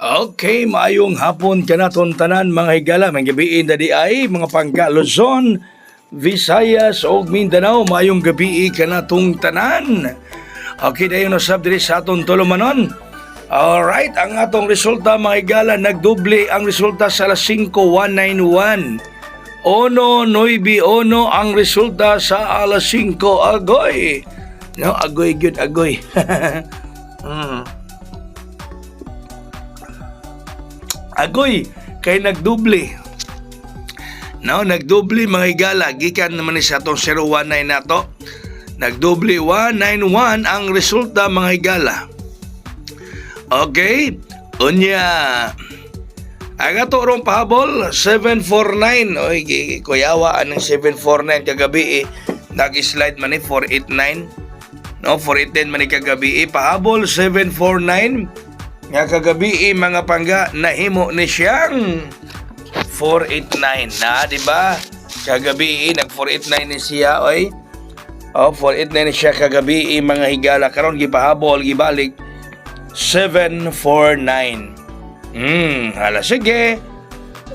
Okay, maayong hapon kanaton tanan mga higala, may gabi na di ay mga pangka Luzon, Visayas ug Mindanao, maayong gabi kanatong tanan. Okay, dayon usab diri sa aton tulumanon. Alright, ang atong resulta mga higala, nagdoble ang resulta sa alas 5:191. Ono 9-1 ang resulta sa alas 5 agoy. No, agoy gyud agoy. Agoy kay nagdoble. No, nagdoble mga higala gikan naman ni sa atong 019 nato. Nagdoble 191 ang resulta mga higala. Okay, unya. Ang ato rong pahabol 749. Oy, kuyawa anong 749 kagabi nag-slide man 489. No, 489 man kagabi pahabol 749. Nga kagabi mga pangga nahimo ni siyang 489 na, di ba? Kagabi nag 489 ni siya, oy. 489 ni siya kagabi mga higala, karon gipahabol gibalik 749. Hala sige.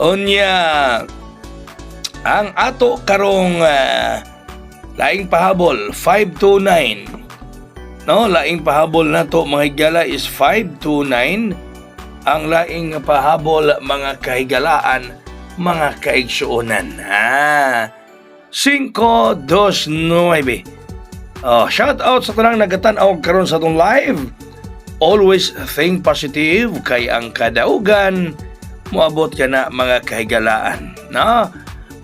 Unya ang ato karong laing pahabol 529. No, laing pahabol na to mga higala is 529. Ang laing pahabol mga kahigalaan, mga kaigsuonan. 529. Shout out sa tanang nagatan-aw karon sa atong live. Always think positive kay ang kadaugan moabot ka na mga kahigalaan. No?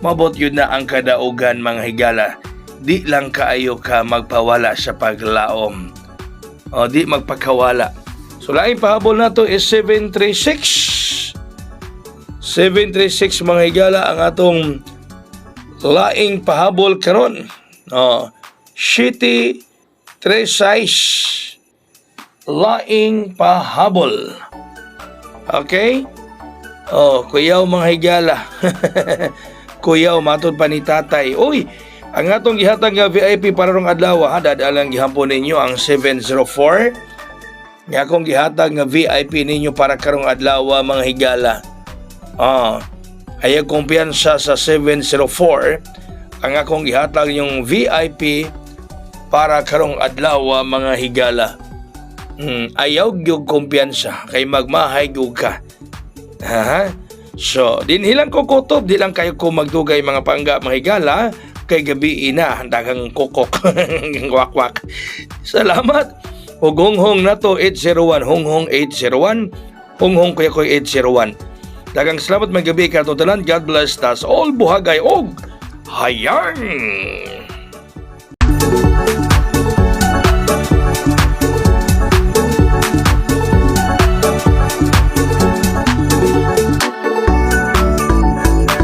Moabot yun na ang kadaugan mga higala. Di lang kaayo ka magpawala sa paglaom. Di magpakawala. So, laing pahabol na to is 736. 736 mga higala ang atong laing pahabol karon. City 36 laing pahabol. Okay? Kuyaw mga higala. Kuyaw matod pa ni tatay. Uy, ang atong gihatag nga VIP para rong adlaw, dadalang gihapon ninyo ang 704. Nga akong gihatag nga VIP ninyo para karong adlaw mga higala. Ay kumpiyansa sa 704. Ang akong gihatag yung VIP para karong adlaw mga higala. Ayaw gyud kumpiyansa kay magmahay gyud ka. So, dinhilang ko kutob, di lang kayo ko magdugay mga pangga mga higala. Kay gabi ina dagang kokok wakwak. Salamat. Ug honghong nato 801 honghong 801 honghong kuya 801. Dagang salamat mga gabi ka totalan. God bless us all buhagay og hayang.